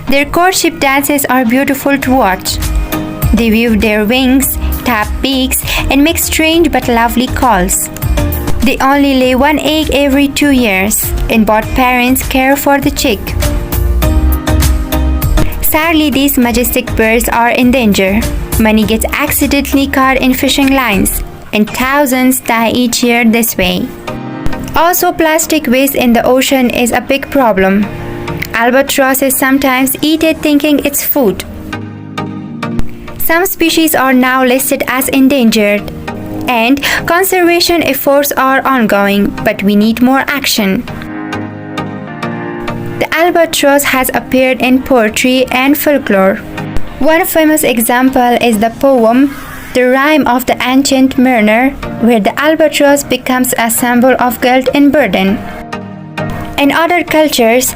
Their courtship dances are beautiful to watch. They wave their wings, tap beaks, and make strange but lovely calls. They only lay one egg every 2 years, and both parents care for the chick. Sadly, these majestic birds are in danger. Many get accidentally caught in fishing lines, and thousands die each year this way. Also, plastic waste in the ocean is a big problem. Albatrosses sometimes eat it thinking it's food. Some species are now listed as endangered, and conservation efforts are ongoing, but we need more action. The albatross has appeared in poetry and folklore. One famous example is the poem The Rime of the Ancient Mariner, where the albatross becomes a symbol of guilt and burden. In other cultures,